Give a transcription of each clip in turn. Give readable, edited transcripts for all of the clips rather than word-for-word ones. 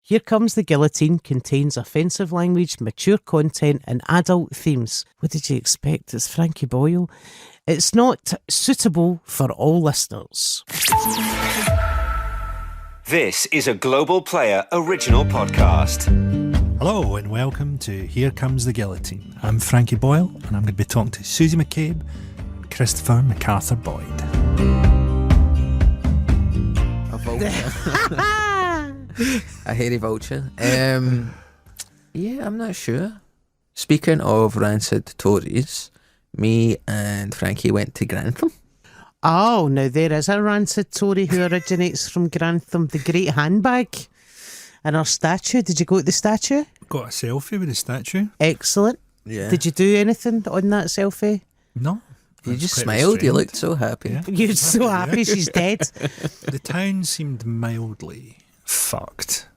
Here Comes the Guillotine contains offensive language, mature content and adult themes. What did you expect? It's Frankie Boyle. It's not suitable for all listeners. This is a Global Player original podcast. Hello and welcome to Here Comes the Guillotine. I'm Frankie Boyle and I'm going to be talking to Susie McCabe and Christopher MacArthur Boyd. A vulture. A hairy vulture. Yeah, I'm not sure. Speaking of rancid Tories, me and Frankie went to Grantham. Oh, now there is a rancid Tory who originates from Grantham, the great handbag and our statue. Did you go to the statue? Got a selfie with the statue. Excellent. Yeah. Did you do anything on that selfie? No. You just smiled, you looked so happy. Yeah. You're so happy she's dead. The town seemed mildly fucked.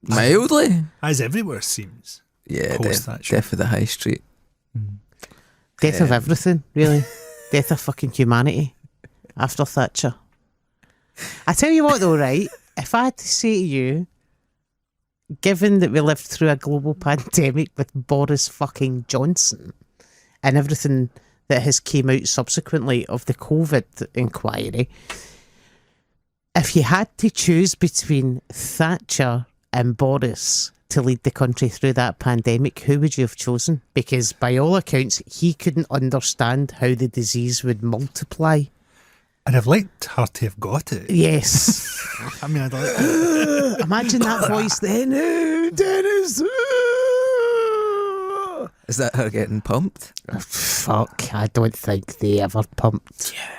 Mildly? As everywhere seems. Yeah, Post-Thatcher. death of the high street. Death of everything, really. Death of fucking humanity after Thatcher. I tell you what though, right? If I had to say to you, given that we lived through a global pandemic with Boris fucking Johnson and everything that has came out subsequently of the COVID inquiry, if you had to choose between Thatcher and Boris to lead the country through that pandemic, who would you have chosen? Because by all accounts, he couldn't understand how the disease would multiply. And I've liked her to have got it. Yes. I mean, I'd like Imagine that voice then. Oh, Dennis. Is that her getting pumped? Fuck, I don't think they ever pumped. Yeah.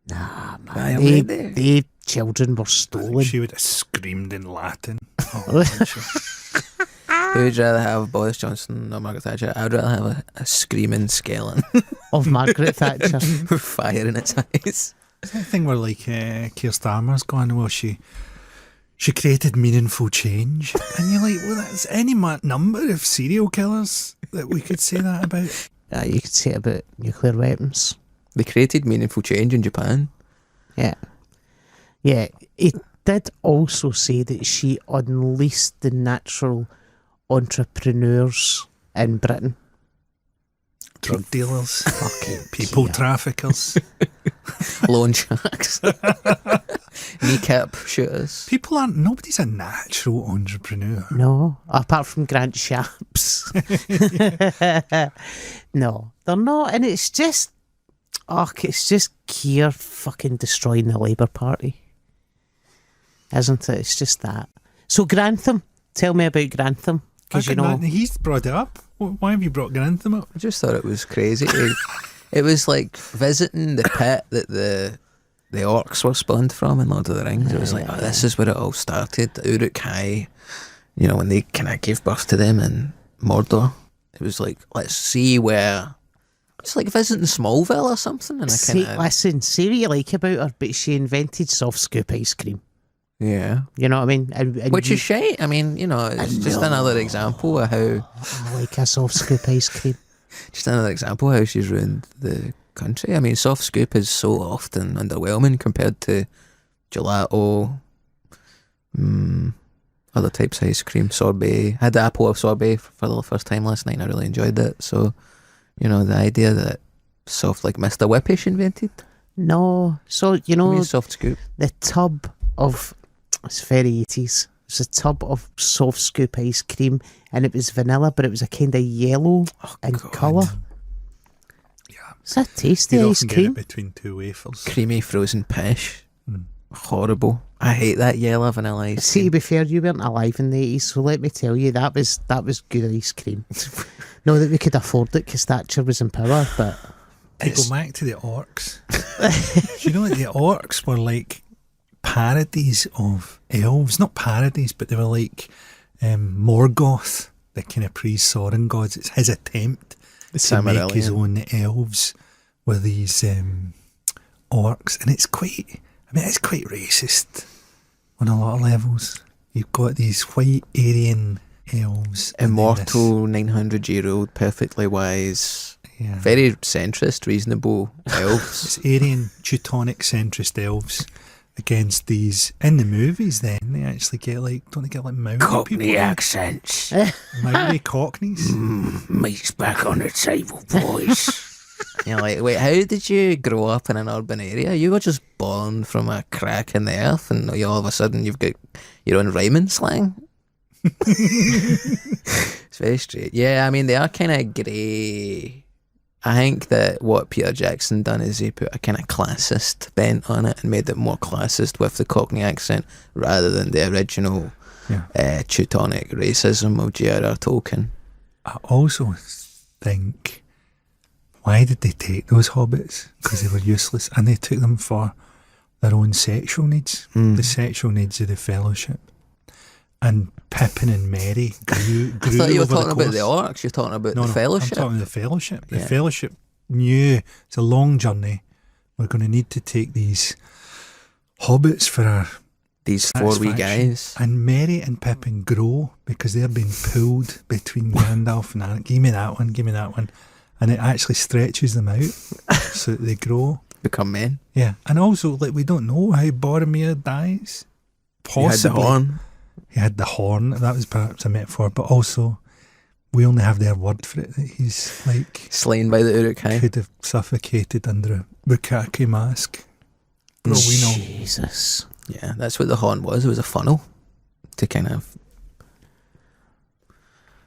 Nah, Aye, man. they? They children were stolen. she would have screamed in Latin. Oh, Who would you rather have, Boris Johnson or Margaret Thatcher? I'd rather have a screaming skeleton Of Margaret Thatcher. with fire in its eyes. Is that thing where like Keir Starmer's gone, well, she created meaningful change. And you're like, well, that's any number of serial killers that we could say that about. You could say it about nuclear weapons. They created meaningful change in Japan. Yeah. Yeah, it did also say that she unleashed the natural entrepreneurs in Britain. Drug dealers, Fucking people Keir. traffickers. Loan sharks. Kneecap shooters. Nobody's a natural entrepreneur. No, apart from Grant Shapps. No, they're not, and it's just Keir fucking destroying the Labour Party, isn't it? It's just that. So Grantham, tell me about Grantham, because you know He's brought it up. Why have you brought Grantham up? I just thought it was crazy. It was like visiting the pit that the orcs were spawned from in Lord of the Rings. It was like, this is where it all started. Uruk-hai, when they kind of gave birth to them in Mordor. It was like, let's see where... It's like visiting Smallville or something. And say what you like about her, but she invented soft scoop ice cream. Yeah. You know what I mean? And Which is shite. I mean, it's just another example of how... I like a soft scoop ice cream. Just another example of how she's ruined the country. I mean, soft scoop is so often underwhelming compared to gelato, other types of ice cream, sorbet. I had the apple of sorbet for the first time last night and I really enjoyed it. So, the idea that soft, like Mr. Whippish invented. No. So, soft scoop. the tub of... It's very 80s. It's a tub of soft scoop ice cream and it was vanilla, but it was a kind of yellow in colour. Yeah. It's a tasty You'd ice often cream. get it between two wafers. Creamy frozen pish. Horrible. I hate that yellow vanilla ice See, to cream. be fair, you weren't alive in the 80s, so let me tell you, that was good ice cream. Not that we could afford it because Thatcher was in power, but... To go back to the orcs. Do you know that the orcs were like parodies of elves? Not parodies, but they were like Morgoth, the kind of pre-Sauron gods. It's his attempt to make his own elves with these orcs, and it's quite racist on a lot of levels. You've got these white Aryan elves, Immortal, 900-year-old, perfectly wise, very centrist, reasonable elves. It's Aryan, Teutonic, centrist elves, against these in the movies. Then they actually get like, don't they get like Maori Cockney people? accents. Maori Cockneys. Meat's back on the table, boys. You're like, wait, how did you grow up in an urban area? You were just born from a crack in the earth, and all of a sudden you've got your own rhyming slang. It's very straight. Yeah, I mean, they are kind of grey. I think that what Peter Jackson done is he put a kind of classist bent on it and made it more classist with the Cockney accent rather than the original Teutonic racism of J.R.R. Tolkien. I also think, why did they take those hobbits? Because they were useless, and they took them for their own sexual needs, the sexual needs of the Fellowship. And Pippin and Merry grew I thought you were over talking the about course. the orcs. You're talking about No, the Fellowship. I'm talking about the Fellowship. The Yeah. Fellowship knew it's a long journey. We're going to need to take these hobbits for our These four wee satisfaction. guys. And Merry and Pippin grow because they're being pulled between Gandalf and Anakin. Give me that one. And it actually stretches them out so that they grow. Become men. Yeah. And also, like, we don't know how Boromir dies. He had the horn. He had the horn. That was perhaps a metaphor. But also, we only have their word for it, that he's, like, Slain by the Uruk-hai. could have suffocated under a bukkake mask. For all we know. Jesus. Yeah, that's what the horn was. It was a funnel to kind of...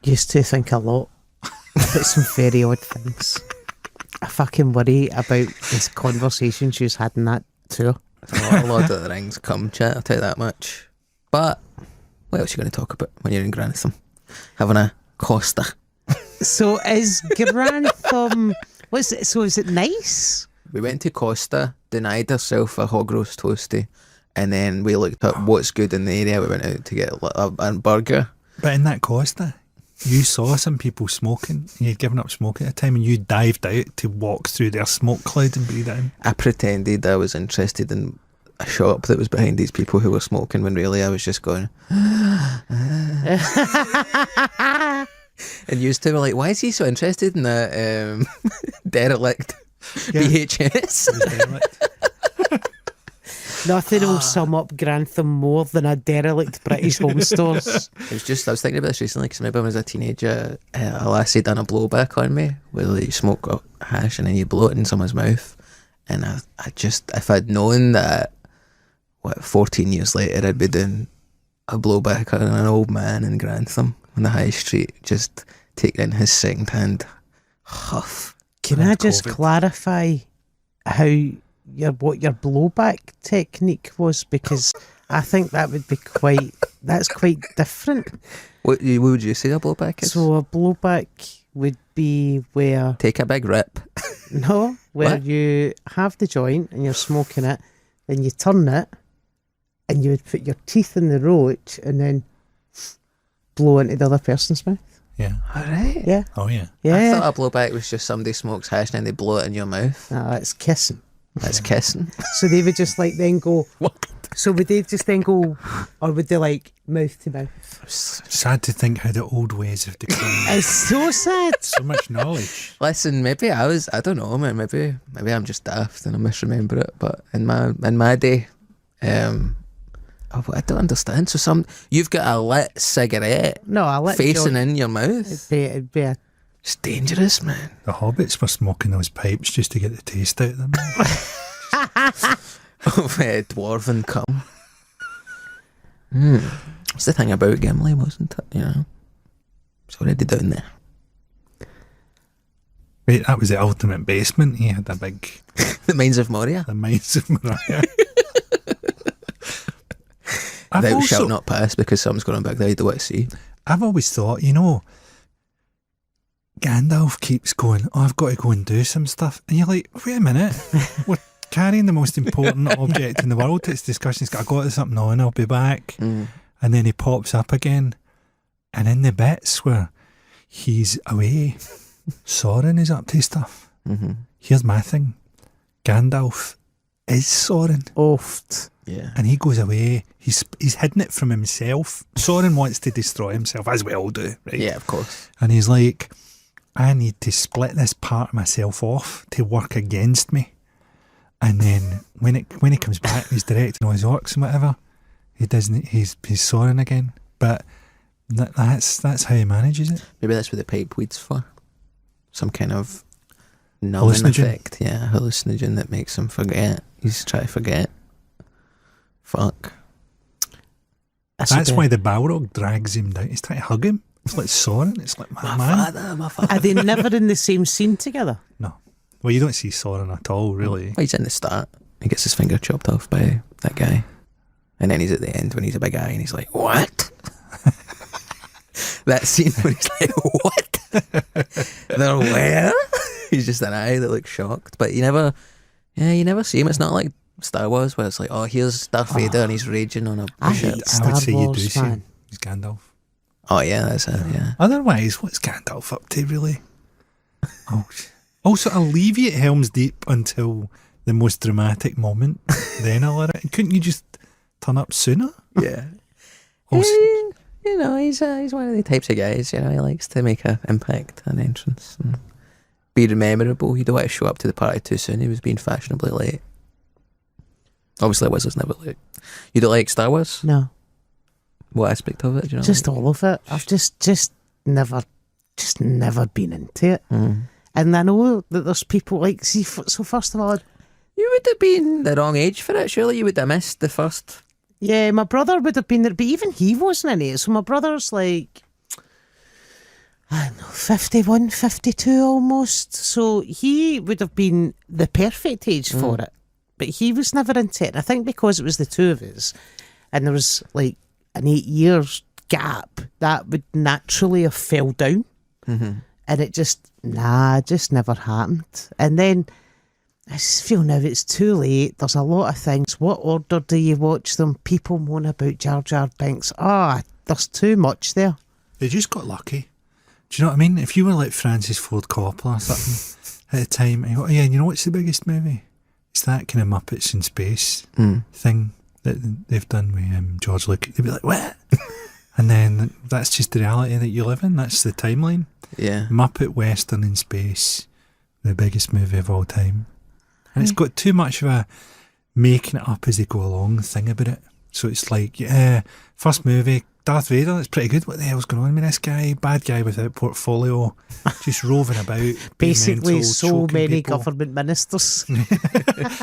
Used to think a lot about some very odd things. I fucking worry about this conversation she's had in that tour. A lot of the Rings come chat, I'll tell you that much. But what else are you going to talk about when you're in Grantham? Having a Costa. So is Grantham... is it nice? We went to Costa, denied ourselves a hog roast toasty, and then we looked up what's good in the area. We went out to get a burger. But in that Costa, you saw some people smoking, and you'd given up smoking at the time, and you dived out to walk through their smoke cloud and breathe it in. I pretended I was interested in a shop that was behind these people who were smoking, when really I was just going... And used to were like, why is he so interested in that derelict VHS? Nothing will sum up Grantham more than a derelict British home stores. It was just, I was thinking about this recently because maybe when I was a teenager, a lassie done a blowback on me where you smoke up hash and then you blow it in someone's mouth. And I just, if I'd known that, 14 years later, I'd be doing a blowback on an old man in Grantham on the high street, just taking in his second-hand huff. Can I just clarify what your blowback technique was? Because I think that would be that's quite different. What would you say a blowback is? So a blowback would be where... Take a big rip. No, where What? you have the joint and you're smoking it, then you turn it, and you would put your teeth in the roach and then blow into the other person's mouth. Yeah. Alright. Yeah. Oh, yeah. I Yeah. thought a blowback was just somebody smokes hash and then they blow it in your mouth. No, that's kissing. That's kissing. So they would just like then go... What? So would they just then go... Or would they like mouth to mouth? Sad to think how the old ways have declined. It's so sad. So much knowledge. Listen, maybe I don't know, man. Maybe I'm just daft and I misremember it. But in my day, I don't understand. So you've got a lit cigarette No, I let facing in your mouth. It'd be a... It's dangerous, man. The hobbits were smoking those pipes just to get the taste out of them. Of dwarven cum. It's the thing about Gimli, wasn't it? You know, it's already down there. Wait, that was the ultimate basement. He had the big... The Mines of Moria. The Mines of Moria. Thou shalt not pass because someone's going back there you don't want to see. I've always thought, Gandalf keeps going, I've got to go and do some stuff. And you're like, wait a minute. We're carrying the most important object in the world. It's discussion. I've got something on, I'll be back. And then he pops up again. And in the bits where he's away, Sauron is up to stuff. Here's my thing. Gandalf is Sauron. Oft. Yeah. And he goes away. He's hidden it from himself. Sauron wants to destroy himself, as we all do, right? Yeah, of course. And he's like, I need to split this part of myself off to work against me. And then when he comes back, he's directing all his orcs and whatever. He doesn't. He's soaring again. But that's how he manages it. Maybe that's what the pipe weed's for. Some kind of numbing Hallucinogen. effect. Yeah, hallucinogen that makes him forget. He's trying to forget. Fuck. That's why the Balrog drags him down. He's trying to hug him. It's like Sauron. It's like, my man. My father. Are they never in the same scene together? No. Well, you don't see Sauron at all, really. Well, he's in the start. He gets his finger chopped off by that guy. And then he's at the end when he's a big guy and he's like, what? That scene when he's like, what? They're where? He's just an eye that looks shocked. But you never see him. It's not like Star Wars where it's like, oh, here's Darth Vader and he's raging on a I ship. hate I Star would say you do Wars, see him. man. He's Gandalf. Oh, yeah, that's it, yeah. Otherwise, what's Gandalf up to, really? Oh, also, I'll leave you at Helm's Deep until the most dramatic moment. Then I'll let it. Couldn't you just turn up sooner? Yeah. Also, You know, he's one of the types of guys, you know, he likes to make an impact, an entrance, and be memorable. He don't want to show up to the party too soon. He was being fashionably late. Obviously, Wizard's never late. You don't like Star Wars? No, What aspect of it? Do you know? just all of it. I've just never been into it. And I know that there's people like, see, so first of all, You would have been the wrong age for it. Surely you would have missed the first. yeah, my brother would have been there, but even he wasn't in it. So my brother's like, I don't know, 51, 52 almost. So he would have been the perfect age for it. But he was never into it. And I think because it was the two of us, and there was like an 8 years gap, that would naturally have fell down. And it just never happened. And then I just feel now it's too late. There's a lot of things. What order do you watch them? People moan about Jar Jar Binks. There's too much there. they just got lucky. Do you know what I mean? If you were like Francis Ford Coppola or something at the time, and you go, oh, yeah, and you know what's the biggest movie? It's that kind of Muppets in Space thing that they've done with George Lucas. They'd be like, what? And then that's just the reality that you live in. That's the timeline. Yeah. Muppet Western in Space, the biggest movie of all time. And it's got too much of a making it up as they go along thing about it. So it's like, yeah, first movie, Darth Vader, that's pretty good. What the hell's going on with this guy? Bad guy without portfolio, just roving about. being Basically, mental, so choking many people. government ministers.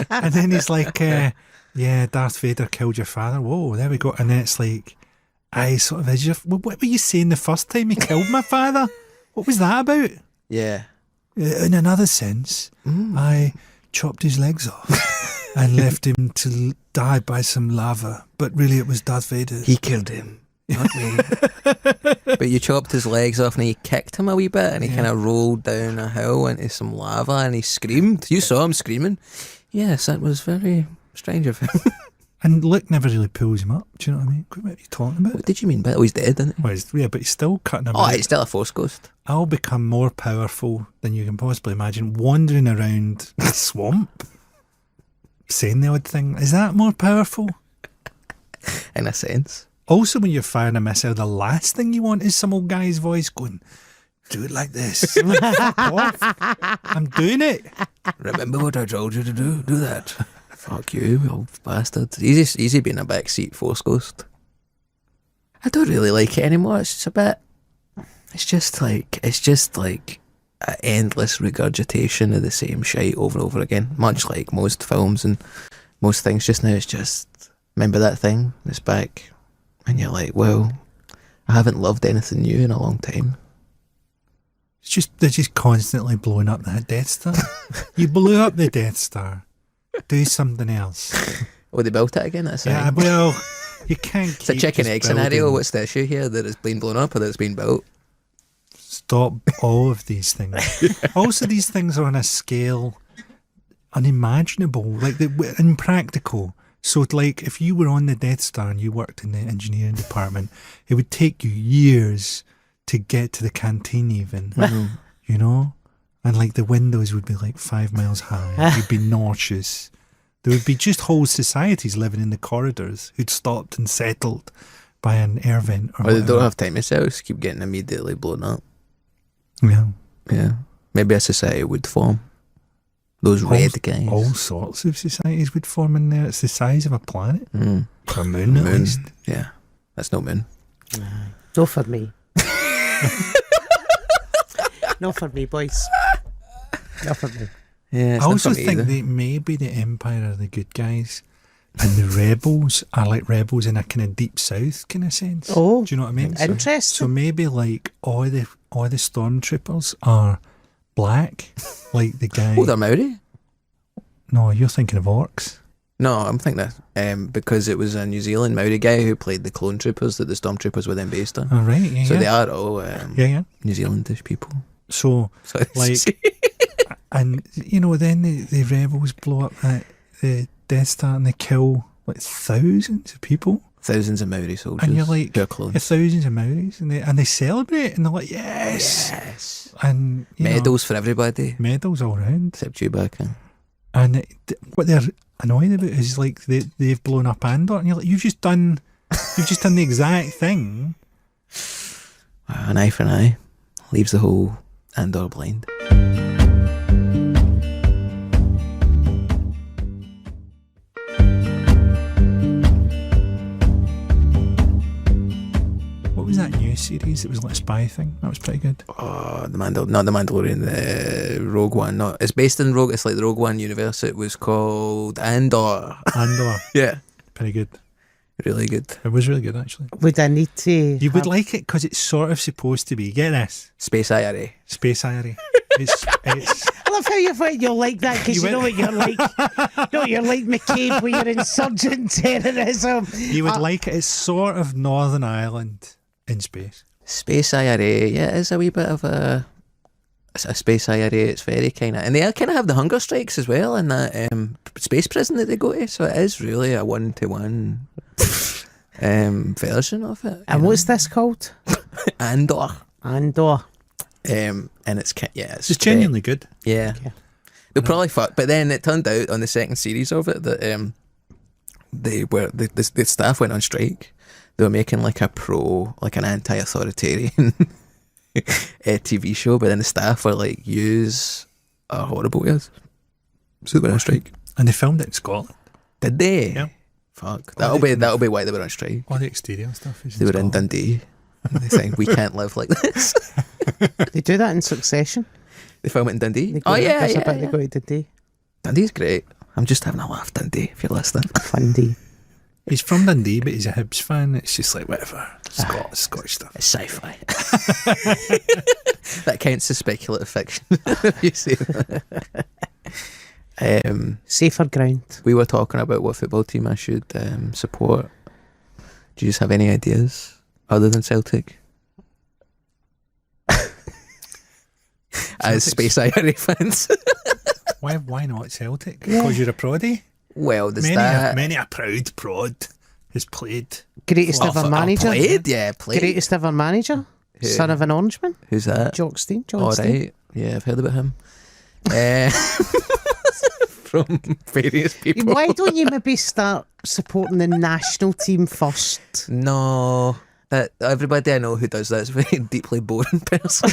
And then he's like, yeah, Darth Vader killed your father. Whoa, there we go. And then it's like, what were you saying the first time he killed my father? What was that about? Yeah. In another sense, I chopped his legs off and left him to die by some lava. But really, it was Darth Vader. He killed him, not me. But you chopped his legs off and you kicked him a wee bit and he kind of rolled down a hill into some lava and he screamed. You saw him screaming. Yes, that was very strange of him. And Luke never really pulls him up. Do you know what I mean? What are you talking about? What did you mean by that? Oh, he's dead, isn't he? Well, but he's still cutting him Oh, out. he's still a Force ghost. I'll become more powerful than you can possibly imagine, wandering around the swamp, saying the odd thing. Is that more powerful? In a sense. Also, when you're firing a missile, the last thing you want is some old guy's voice going, do it like this. Fuck off. I'm doing it. Remember what I told you to do? Do that. Fuck you old bastard. Easy being a backseat Force ghost. I don't really like it anymore. It's just a bit... It's just like an endless regurgitation of the same shite over and over again. Much like most films and most things just now. It's just... Remember that thing? It's back. And you're like, well, I haven't loved anything new in a long time. They're just constantly blowing up that Death Star. You blew up the Death Star. Do something else. Oh, they built it again? That's Yeah, right. well, you can't keep It's a chicken just egg scenario. building. What's the issue here? That it's been blown up or that it's been built? Stop all of these things. Also, these things are on a scale unimaginable, like impractical. So, like, if you were on the Death Star and you worked in the engineering department, it would take you years to get to the canteen even, you know? And, like, the windows would be, like, 5 miles high. You'd be nauseous. There would be just whole societies living in the corridors who'd stopped and settled by an air vent or Or they whatever. don't have time themselves, keep getting immediately blown up. Yeah. Yeah. Maybe a society would form. Those red guys. All sorts of societies would form in there. It's the size of a planet. Mm. Or a moon, at least. Yeah, that's no moon. No for me. No for me, boys. No for me. Yeah, it's I not also for me think either. that maybe the Empire are the good guys and the rebels are like rebels in a kind of deep south kind of sense. Oh, do you know what I mean? interesting. So maybe like all the stormtroopers are black, like the guy. Oh, they're Maori? No, you're thinking of orcs. No, I'm thinking that because it was a New Zealand Maori guy who played the clone troopers that the stormtroopers were then based on. Oh, right, yeah. So yeah. they are all yeah. New Zealandish people. So So it's- like, and you know, then the rebels blow up the Death Star and they kill like thousands of people. thousands of Maori soldiers. And you're like, who are clones. thousands of Maoris, and they celebrate, and they're like, yes, Yes. and you know, Medals for everybody medals all round. except Chewbacca. And what they're annoyed about is like they've blown up Andor, and you're like, you've just done the exact thing. An eye for an eye leaves the whole Andor blind. What was that new series? It was like a spy thing. That was pretty good. Oh, not the Mandalorian, the Rogue One. No, it's based in Rogue. It's like the Rogue One universe. It was called Andor. Andor, Yeah, pretty good. really good. It was really good actually. Would I need to? You would like it because it's sort of supposed to be. Get this, Space IRA. Space IRA. It's I love how you're like that because you know what you're like. No, you're like McCabe with your insurgent terrorism. you would like it. It's sort of Northern Ireland in space. Space IRA. Yeah, it's a wee bit of it's a space IRA. It's very kind of, and they kind of have the hunger strikes as well in that space prison that they go to. So it is really a 1-to-1 version of it. And what's this called? Andor. Andor. And it's it's It's genuinely good. yeah. Okay. They'll probably fuck, but then it turned out on the second series of it that the staff went on strike. They were making like an anti-authoritarian TV show, but then the staff were like, "Yous are horrible to us," so they went on strike. And they filmed it in Scotland. Did they? Yeah. Fuck. That'll be why they were on strike. All the exterior stuff is They were in Scotland. Dundee. And they saying we can't live like this. They do that in succession. They film it in Dundee. They go to, there's a bit they go to Dundee. Dundee's great. I'm just having a laugh, Dundee, if you're listening. Fundy. He's from Dundee, but he's a Hibs fan. It's just like whatever. Scottish stuff. It's sci-fi. That counts as speculative fiction. You see that? Safer ground. We were talking about what football team I should support. Do you just have any ideas other than Celtic? As Space IRA fans. Why not Celtic? Because you're a proddy? Well, there's that. Many a proud prod has played. Greatest ever manager. Played. Greatest ever manager. Son of an Orangeman. Who's that? Jock Stein. All right. Yeah, I've heard about him. From various people. Why don't you maybe start supporting the national team first? No, that everybody I know who does that is a very deeply boring person.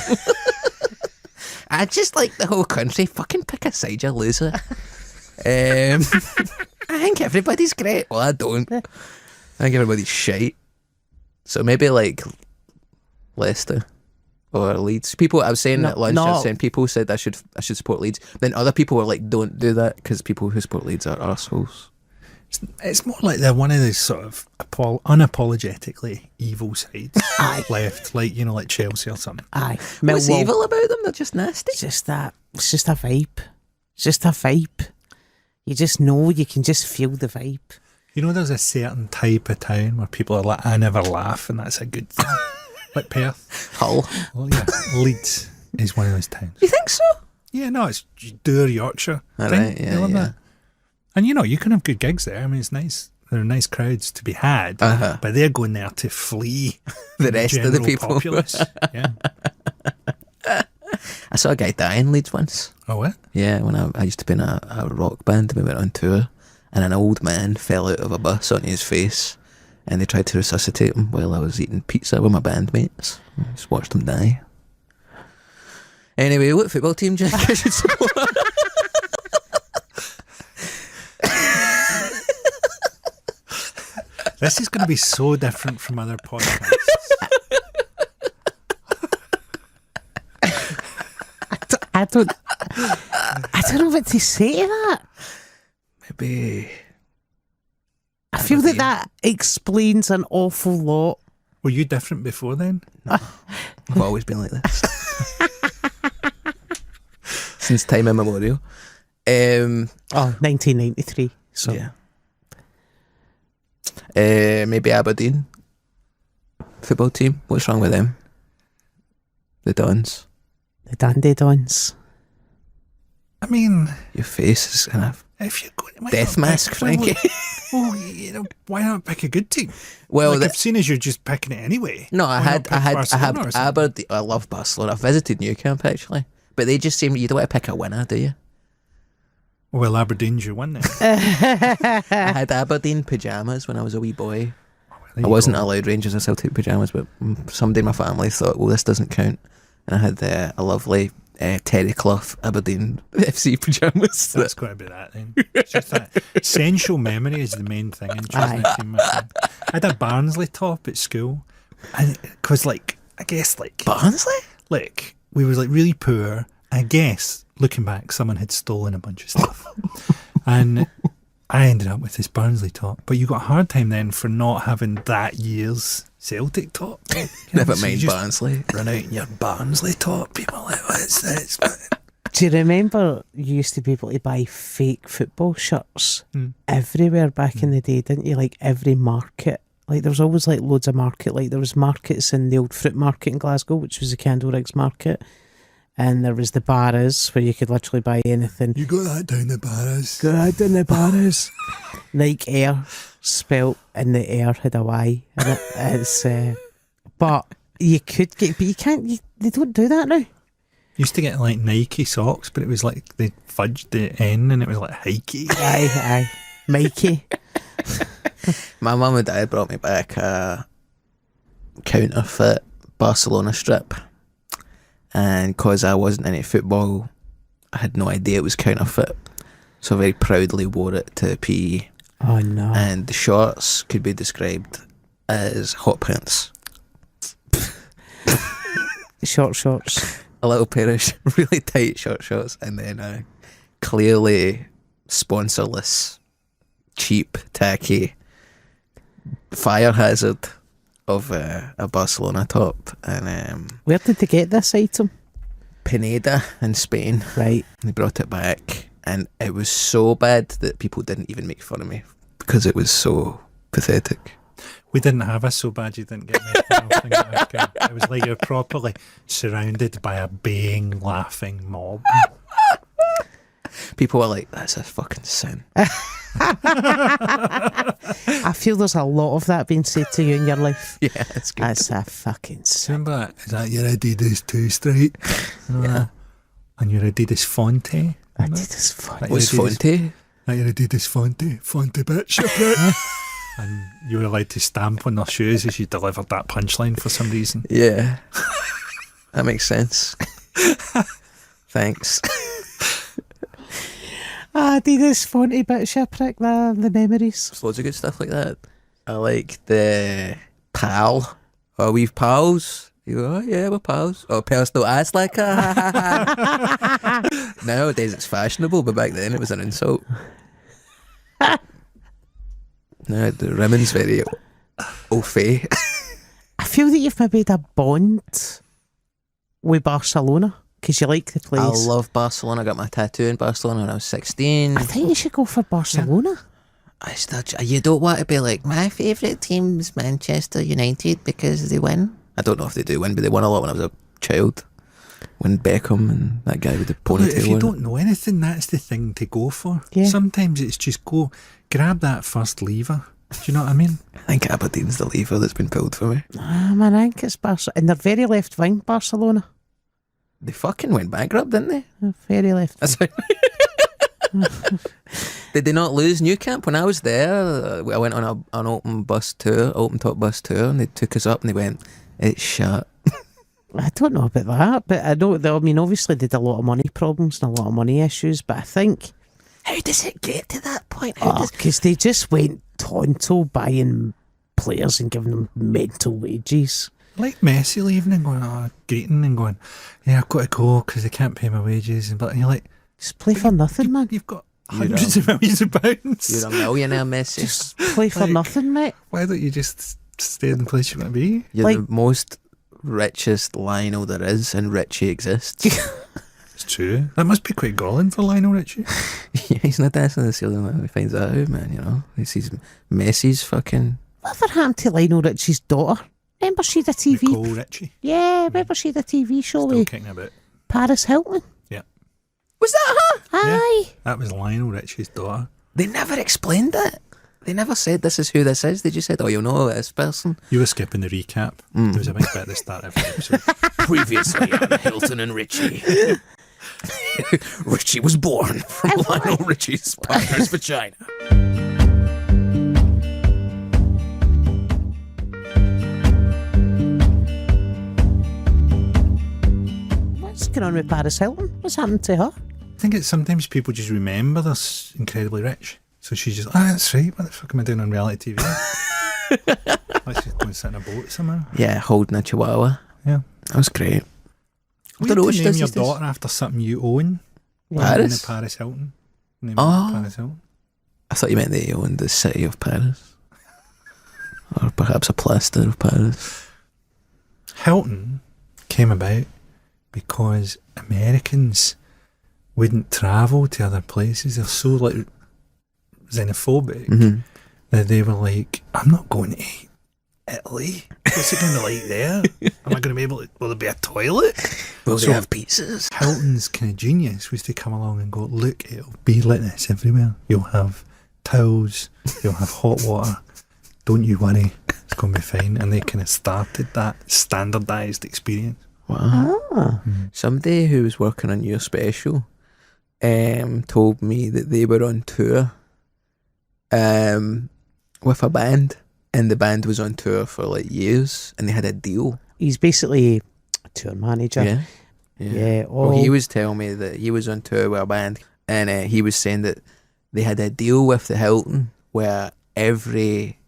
I just like the whole country. Fucking pick a side, you loser. I think everybody's great. Well, I don't. I think everybody's shite. So maybe like Leicester or Leeds. People, I was saying at lunch, I was saying people said I should support Leeds. Then other people were like, don't do that because people who support Leeds are arseholes. It's more like they're one of those sort of unapologetically evil sides left, like, you know, like Chelsea or something. Aye. What's Millwall. evil about them? They're just nasty. It's just that. It's just a vibe. It's just a vibe. You just know. You can just feel the vibe. You know, there's a certain type of town where people are like, I never laugh, and that's a good thing. Like Perth. Hull. Well, yeah, Leeds is one of those towns. You think so? Yeah, no, it's Doer, Yorkshire. All thing. right, yeah, They love yeah. that. And you know, you can have good gigs there. I mean, it's nice. There are nice crowds to be had, Uh-huh. but they're going there to flee The rest of the general people. populace. Yeah. I saw a guy die in Leeds once. Oh, what? Yeah, when I used to be in a rock band and we went on tour, and an old man fell out of a bus onto his face, and they tried to resuscitate him while I was eating pizza with my bandmates. I just watched him die. Anyway, what football team do you think I should support? This is going to be so different from other podcasts. I don't know what to say to that. Maybe I feel that explains an awful lot. Were you different before then? I've always been like this. Since time immemorial. 1993. So Yeah. Maybe Aberdeen football team. What's wrong with them? The Dons. the Dandy Dons. I mean, Your face is kind of if you're going to death mask, Frankie. Well, you know, why not pick a good team? Well, Like, I've seen as you're just picking it anyway. no, Why I not had pick Barcelona or something? Aberdeen. I love Barcelona. I visited New Camp actually, but they just seem you don't want to pick a winner, do you? Well, Aberdeen's your one then. I had Aberdeen pyjamas when I was a wee boy. There I you wasn't go. allowed Rangers or Celtic pyjamas, but somebody in my family thought, well, this doesn't count. And I had a lovely terry cloth Aberdeen FC pyjamas. That's got to be that then. It's just that essential memory is the main thing in choosing a team. I had a Barnsley top at school, and because like I guess like we was like really poor. I guess looking back, someone had stolen a bunch of stuff, and I ended up with this Barnsley top. But you got a hard time then for not having that year's Celtic top. You know, Never so you mind just Barnsley. run out in your Barnsley top. People are like, what's this? Do you remember you used to be able to buy fake football shirts everywhere back in the day, didn't you? Like every market. Like there was always like loads of market. Like there was markets in the old fruit market in Glasgow, which was the Candleriggs market. And there was the Barras where you could literally buy anything. You got that down the Barras. Good in the Barras. Like air, spelt, and the air had a Y in it. It's, but you could get, but you can't, they don't do that now. Used to get like Nike socks, but it was like they fudged the N and it was like hikey. Aye. Mikey. My mum and dad brought me back a counterfeit Barcelona strip. And because I wasn't into football, I had no idea it was counterfeit. So I very proudly wore it to PE. Oh no. And the shorts could be described as hot pants. Shorts. A little pair of really tight shorts, and then a clearly sponsorless, cheap, tacky fire hazard of a Barcelona top. And Where did they get this item? Pineda in Spain. Right. They brought it back, and it was so bad that people didn't even make fun of me because it was so pathetic. We didn't have a so bad you didn't get made fun of thing like that. It was like you're properly surrounded by a baying, laughing mob. People were like, that's a fucking sin. I feel there's a lot of that being said to you in your life. Yeah, it's good. That's a fucking sin. Remember that? Is that your Adidas 2 stripe? Yeah. And your Adidas Fonte? I did this fun. What's Fonte? That your Adidas Fonte? Fonte bitch, you prick. And you were allowed to stamp on their shoes as you delivered that punchline for some reason. Yeah. That makes sense. Thanks. I did this Fonty bitch, I prick the memories. There's loads of good stuff like that. I like the pal. Oh, we've pals. You go, oh yeah, we're pals. Oh, pals don't ask like Nowadays it's fashionable, but back then it was an insult. No, the rimming's very au fait. I feel that you've maybe had a bond with Barcelona because you like the place. I love Barcelona. I got my tattoo in Barcelona when I was 16. I think you should go for Barcelona. You don't want to be like, my favourite team's Manchester United because they win. I don't know if they do win, but they won a lot when I was a child. When Beckham and that guy with the Well, ponytail. if you on. don't know anything, that's the thing to go for. Yeah. Sometimes it's just go, grab that first lever. Do you know what I mean? I think Aberdeen's the lever that's been pulled for me. Man, I think it's Barcelona. And they're very left wing, Barcelona. They fucking went bankrupt, didn't they? They're very left wing. That's Did they not lose New Camp? When I was there, I went on an open top bus tour, and they took us up and they went, it's shut. I don't know about that, but I know. I mean, obviously they had a lot of money problems and a lot of money issues, but I think How does it get to that point? because they just went tonto buying players and giving them mental wages. Like Messi leaving and going, greeting and going, yeah, I've got to go because they can't pay my wages. And you're like, just play for nothing, man. You've got hundreds of millions of pounds. You're a millionaire, Messi. Just play for nothing, mate. Why don't you just stay in the place you want to be? You're like- the most richest Lionel there is, and Richie exists. It's true. That must be quite galling for Lionel Richie. Yeah, he's not dancing on the ceiling when he finds that out, man, you know. He sees Messi's fucking... Whatever happened to Lionel Richie's daughter? Remember she had a TV... Nicole Richie. Yeah, remember she had a TV show Still with kicking about. Paris Hilton? Yeah. Was that her? Aye. That was Lionel Richie's daughter. They never explained it. They never said this is who this is. They just said, oh, you'll know this person. You were skipping the recap. There was a big bit at the start of every episode. Previously on Hilton and Richie. Richie was born from Lionel Richie's partner's vagina. What's going on with Paris Hilton? What's happened to her? I think it's sometimes people just remember they're incredibly rich. So she's just, that's right. What the fuck am I doing on reality TV? Let's just go and sit in a boat somewhere. Yeah, holding a chihuahua. Yeah. That was great. We don't know need what to she name does your these days. daughter after something you own. Paris? Paris Hilton. Name Oh. it Paris Hilton. I thought you meant they owned the city of Paris. Or perhaps a plaster of Paris. Hilton came about because Americans wouldn't travel to other places. They're so like xenophobic that they were like, I'm not going to Italy. What's it going to be like there? Am I going to be able to, will there be a toilet? Will So- they have pizzas? Hilton's kind of genius was to come along and go, look, it'll be like this everywhere. You'll have towels, you'll have hot water. Don't you worry, it's going to be fine. And they kind of started that standardised experience. Wow. Ah. Somebody who was working on your special told me that they were on tour with a band, and the band was on tour for like years, and they had a deal. He's basically a tour manager. Yeah. Yeah. Well, he was telling me that he was on tour with a band, and he was saying that they had a deal with the Hilton where every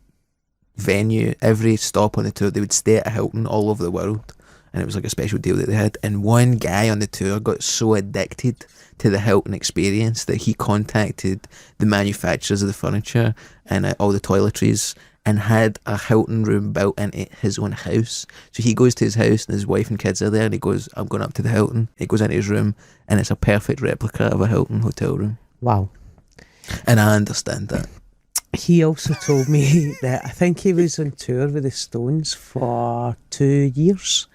venue, every stop on the tour, they would stay at a Hilton all over the world, and it was like a special deal that they had. And one guy on the tour got so addicted to the Hilton experience that he contacted the manufacturers of the furniture and all the toiletries and had a Hilton room built in his own house. So he goes to his house and his wife and kids are there, and he goes, I'm going up to the Hilton. He goes into his room and it's a perfect replica of a Hilton hotel room. Wow. And I understand that. He also told me that I think he was on tour with the Stones for 2 years,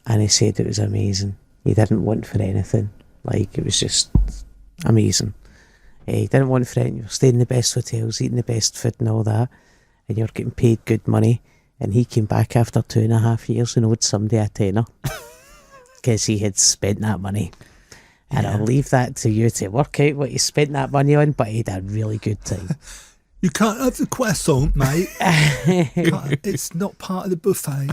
and he said it was amazing. He didn't want for anything. Like, it was just amazing. He didn't want for anything. You were staying in the best hotels, eating the best food and all that, and you're getting paid good money. And he came back after 2.5 years and owed somebody a tenner because he had spent that money. And I'll leave that to you to work out what you spent that money on, but he had a really good time. You can't have the croissant, mate. It's not part of the buffet.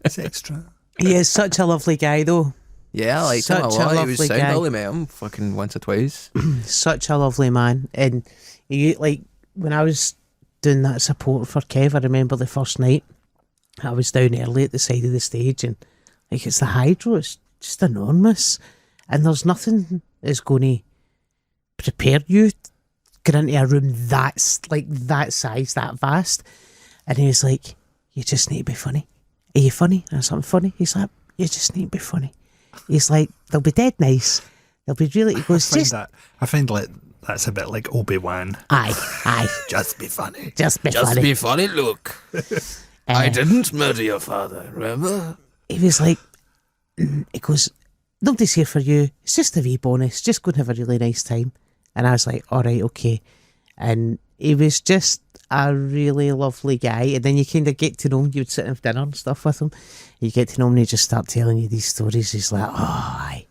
It's extra. He is such a lovely guy, though. Yeah, I liked him a Such a lot. He was lovely sound. guy. I only met him fucking once or twice. Such a lovely man. And he, like, when I was doing that support for Kev, I remember the first night I was down early at the side of the stage, and like, it's the hydro, it's just enormous, and there's nothing that's going to prepare you to get into a room that's like that size, that vast. And he was like, you just need to be funny. Are you funny? And I was like, I'm funny. He's like, you just need to be funny. He's like, they'll be dead nice. They'll be really, he goes, just, I find like that's a bit like Obi-Wan. aye, Just be funny. just be funny. funny, look. I didn't murder your father, remember? He was like, he goes, nobody's here for you. It's just a wee bonus. Just go and have a really nice time. And I was like, all right, okay. And he was just a really lovely guy. And then you kind of get to know him. You would sit and have dinner and stuff with him. You get to know him and he just start telling you these stories. He's like, oh, aye,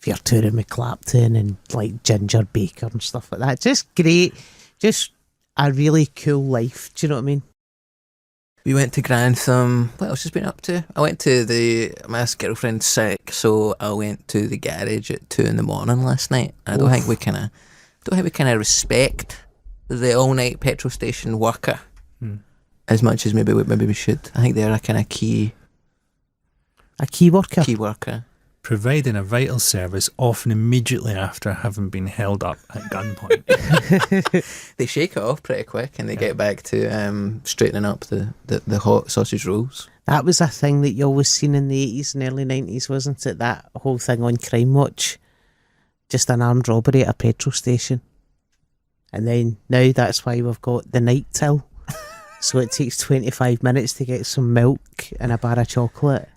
if you're touring with Clapton and like Ginger Baker and stuff like that. Just great. Just a really cool life. Do you know what I mean? We went to Grantham. What else has been up to? I went to my girlfriend's sick, so I went to the garage at 2 a.m. last night. I don't think we kind of respect the all-night petrol station worker. as much as maybe we should. I think they're a kind of key worker. Providing a vital service, often immediately after having been held up at gunpoint. They shake it off pretty quick and they get back to straightening up the hot sausage rolls. That was a thing that you always seen in the 80s and early 90s, wasn't it? That whole thing on Crime Watch. Just an armed robbery at a petrol station. And then now that's why we've got the night till. So it takes 25 minutes to get some milk and a bar of chocolate.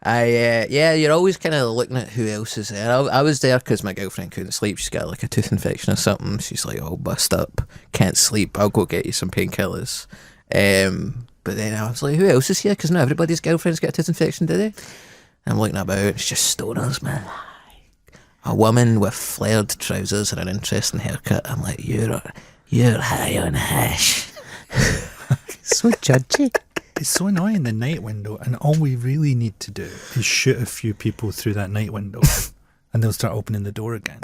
You're always kind of looking at who else is there. I was there because my girlfriend couldn't sleep. She's got like a tooth infection or something. She's like, oh, bust up, can't sleep. I'll go get you some painkillers. But then I was like, who else is here? Because not everybody's girlfriend's got a tooth infection, do they? And I'm looking about, it's just stoners, man. A woman with flared trousers and an interesting haircut. I'm like, you're high on hash. So judgy. It's so annoying, the night window, and all we really need to do is shoot a few people through that night window and they'll start opening the door again.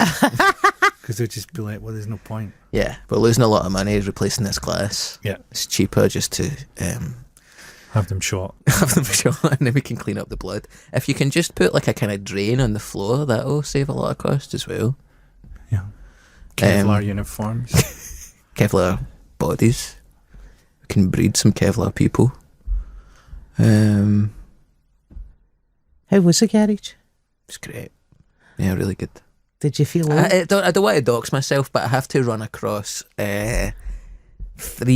Because they'll just be like, well, there's no point. Yeah, we're losing a lot of money replacing this glass. Yeah. It's cheaper just to have them shot. And then we can clean up the blood. If you can just put like a kind of drain on the floor, that'll save a lot of cost as well. Yeah. Kevlar uniforms. Kevlar bodies. We can breed some Kevlar people. How was the garage? It's great. Yeah, really good. Did you feel I don't want to dox myself, but I have to run across 3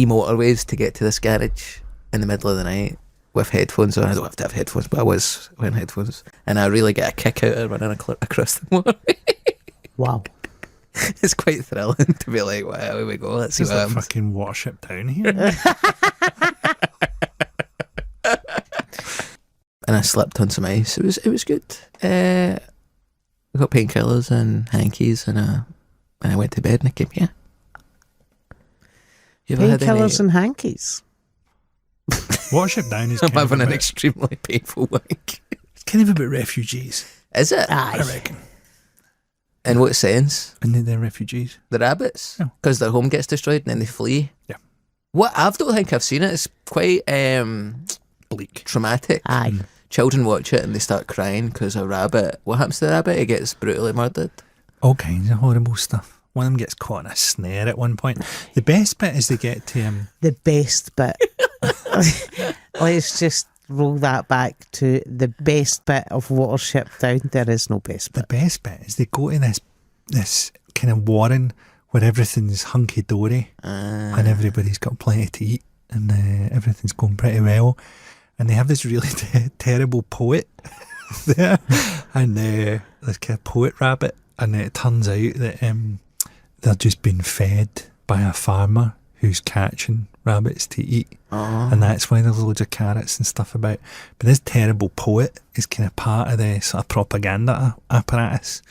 motorways to get to this garage in the middle of the night with headphones on. I don't have to have headphones, but I was wearing headphones. And I really get a kick out of running across the motorway. Wow. It's quite thrilling to be like, wow, here we go. Let's see There's what a happens. fucking warship down here. And I slept on some ice. It was good. We got painkillers and hankies, and I went to bed and I came here. You ever had any- Painkillers and hankies. Warship down is I'm kind of having an about, extremely painful wank. it's kind of about refugees, Is it? I reckon. In what sense? And they're refugees. The rabbits? Yeah. Because their home gets destroyed and then they flee? Yeah. What? I don't think I've seen it. It's quite Bleak. traumatic. Aye. Children watch it and they start crying because a rabbit. What happens to the rabbit? It gets brutally murdered. All kinds of horrible stuff. One of them gets caught in a snare at one point. The best bit is they get to The best bit. Let's just roll that back to the best bit of Watership Down. There is no best the bit. best bit is they go to this kind of warren where everything's hunky dory and everybody's got plenty to eat and everything's going pretty well. And they have this really terrible poet there, and this kind of poet rabbit. And it turns out that they're just being fed by a farmer who's catching rabbits to eat. And that's why there's loads of carrots and stuff about. But this terrible poet is kind of part of the sort of propaganda apparatus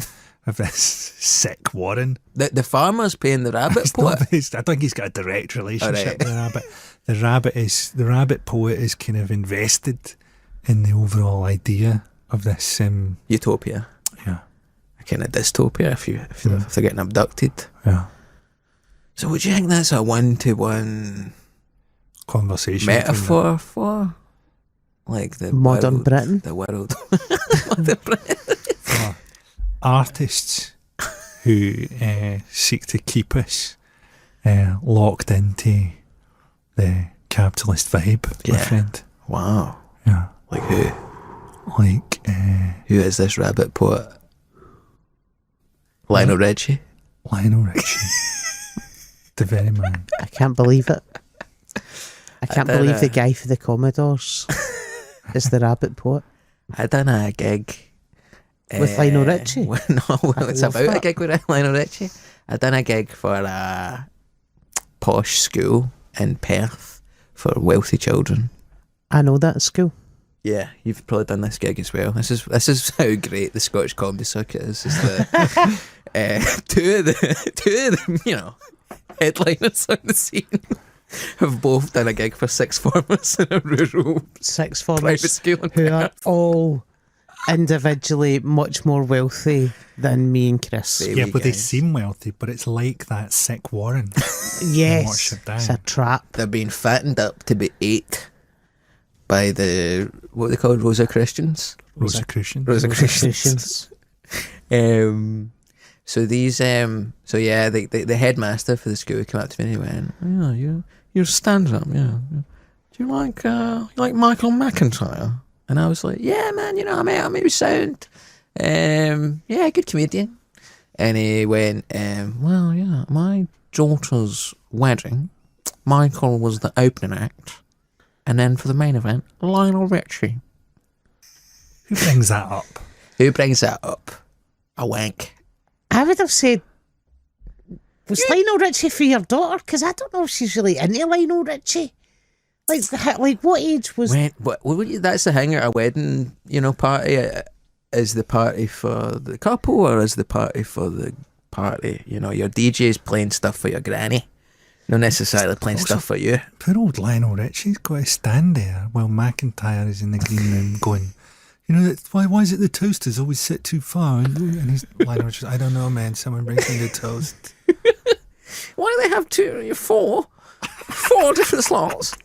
of this sick warren. The farmer's paying the rabbit poet. I don't think he's got a direct relationship Alright. with the rabbit. The rabbit poet is kind of invested in the overall idea of this. Utopia. Yeah, A kind of dystopia if they're getting abducted. yeah. So would you think that's a 1-to-1 Conversation metaphor for like the Modern world, Britain? The world. Modern Britain. for artists who seek to keep us locked into the capitalist vibe, my Yeah. friend. Wow. Yeah, Like who? like Who is this rabbit poet? Lionel Richie. Lionel Richie, the very man. I can't believe it. I can't don't believe the know. guy for the Commodores is the rabbit poet. I done a gig With Lionel Richie? No, it's love about a that. gig with Lionel Richie. I done a gig for a posh school in Perth for wealthy children. I know that school. Yeah, you've probably done this gig as well. This is how great the Scottish comedy circuit is. Is the two of them, you know, headliners on the scene have both done a gig for sixth formers in a rural Sixth private formers school in who are Perth. all individually much more wealthy than me and Chris. Baby Yeah, but they guys. seem wealthy, but it's like that sick Warren. Yes, Watch it down. it's a trap. They're being fattened up to be ate by the, what are they called, Rosicrucians? Rosicrucians. Rosicrucians. So these, so yeah, the headmaster for the school came up to me and he went, "Yeah, you're stand-up, yeah. Do you like Michael McIntyre?" And I was like, "Yeah, man, I made me sound. Yeah, good comedian." And he went, "Well, yeah, my daughter's wedding, Michael was the opening act, and then for the main event, Lionel Richie." Who brings that up? Who brings that up? A wank. I would have said, was Lionel Richie for your daughter? Because I don't know if she's really into Lionel Richie. Like what age was... Wait, that's the thing at a wedding, party. Is the party for the couple or is the party for the party? Your DJ's playing stuff for your granny, not necessarily playing stuff for you. Poor old Lionel Richie's got to stand there while McIntyre is in the green room going, why is it the toasters always sit too far? And he's Lionel Richie, I don't know, man. Someone brings me the toast. Why do they have four different slots?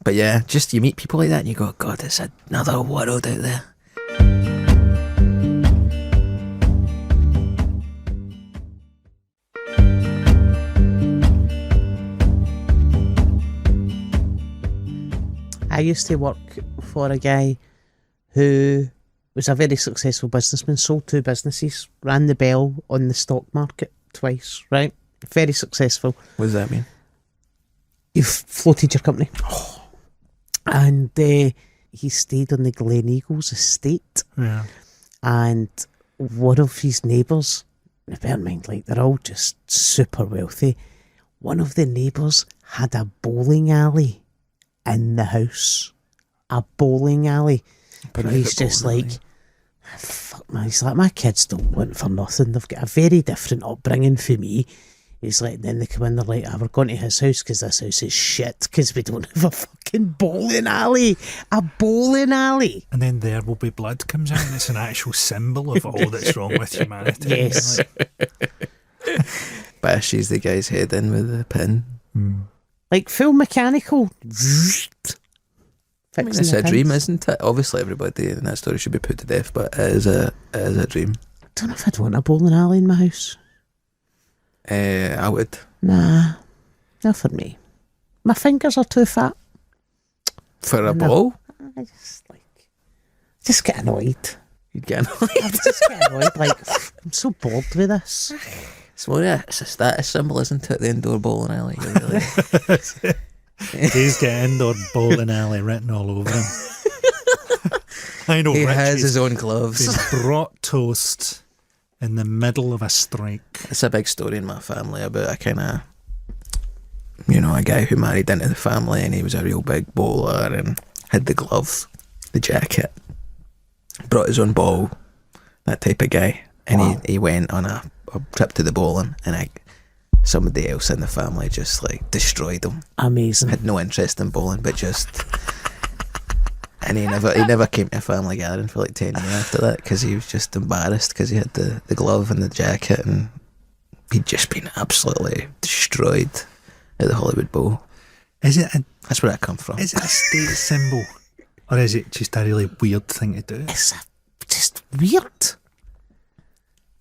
But yeah, just you meet people like that and you go, God, there's another world out there. I used to work for a guy who was a very successful businessman, sold 2 businesses, ran the bell on the stock market twice, right? Very successful. What does that mean? You've floated your company. And he stayed on the Glen Eagles estate. Yeah. And one of his neighbours, bear in mind, like, they're all just super wealthy. One of the neighbours had a bowling alley in the house. A bowling alley. And he's just bowling like, fuck man, he's like, my kids don't want for nothing. They've got a very different upbringing for me. He's like, then they come in, they're like, we're going to his house because this house is shit because we don't have a fucking bowling alley. A bowling alley. And then There Will Be Blood comes out and it's an actual symbol of all that's wrong with humanity. Yes. Bashes the guy's head in with a pin. Like full mechanical. I mean, it's a dream, isn't it? Obviously, everybody in that story should be put to death, but it is a dream. I don't know if I'd want a bowling alley in my house. I would. Nah, not for me. My fingers are too fat. For a No. ball? I just get annoyed. You'd get I just get annoyed. Like, I'm so bored with this. It's a status symbol, isn't it? The indoor bowling alley. You really... He's got indoor bowling alley written all over him. I know He Richie's has his own gloves. been brought toast in the middle of a strike. It's a big story in my family about a kind of, a guy who married into the family and he was a real big bowler and had the glove, the jacket, brought his own ball, that type of guy. And he went on a trip to the bowling and somebody else in the family just like destroyed him. Amazing. Had no interest in bowling, but just... And he never came to a family gathering for like 10 years after that because he was just embarrassed because he had the glove and the jacket and he'd just been absolutely destroyed at the Hollywood Bowl. That's where I come from. Is it a state symbol? Or is it just a really weird thing to do? It's just weird.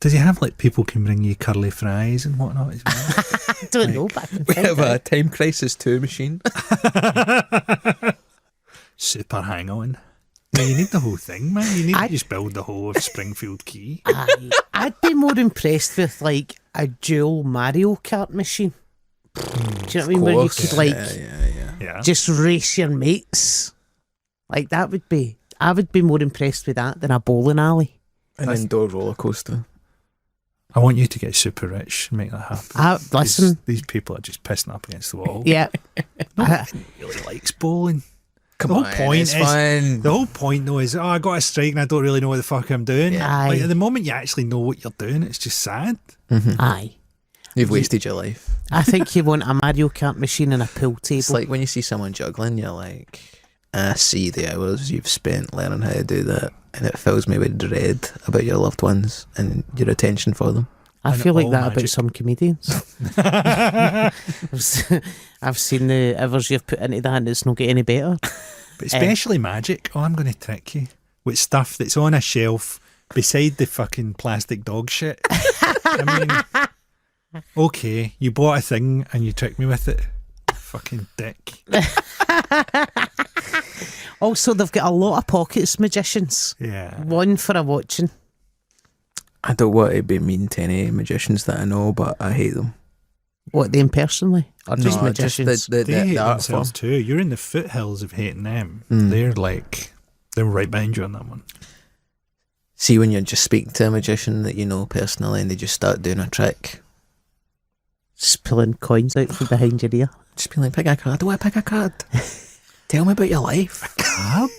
Does he have like people can bring you curly fries and whatnot as well? I don't know, but I can We find have a out. Time Crisis 2 machine. Super hang on. No, you need the whole thing, man. You need to just build the whole of Springfield Quay. I'd be more impressed with like a dual Mario Kart machine. Do you know what I mean? Where you could like Yeah. just race your mates. Like that would be. I would be more impressed with that than a bowling alley. An indoor roller coaster. I want you to get super rich and make that happen. Listen, These people are just pissing up against the wall. yeah. Nobody really likes bowling. Come The whole on, point it's is- fun. The whole point though is, I got a strike and I don't really know what the fuck I'm doing. Aye. Like, at the moment you actually know what you're doing, it's just sad. Aye. You've wasted your life. I think you want a Mario Kart machine and a pool table. It's like when you see someone juggling, you're like, I see the hours you've spent learning how to do that, and it fills me with dread about your loved ones and your attention for them. I And feel like all that about magic. some comedians. I've seen the hours you've put into that, and it's not getting any better. But especially magic. Oh, I'm going to trick you with stuff that's on a shelf beside the fucking plastic dog shit. I mean, okay, you bought a thing and you tricked me with it. Fucking dick. Also, they've got a lot of pockets, magicians. Yeah. One for a watching. I don't want to be mean to any magicians that I know, but I hate them. What, them personally? Or just No, magicians? the They hate art form. themselves too. You're in the foothills of hating them. Mm. They're right behind you on that one. See, when you just speak to a magician that you know personally and they just start doing a trick, Just pulling coins out from behind your ear. just be like, pick a card. I want to pick a card. Tell me about your life. Card?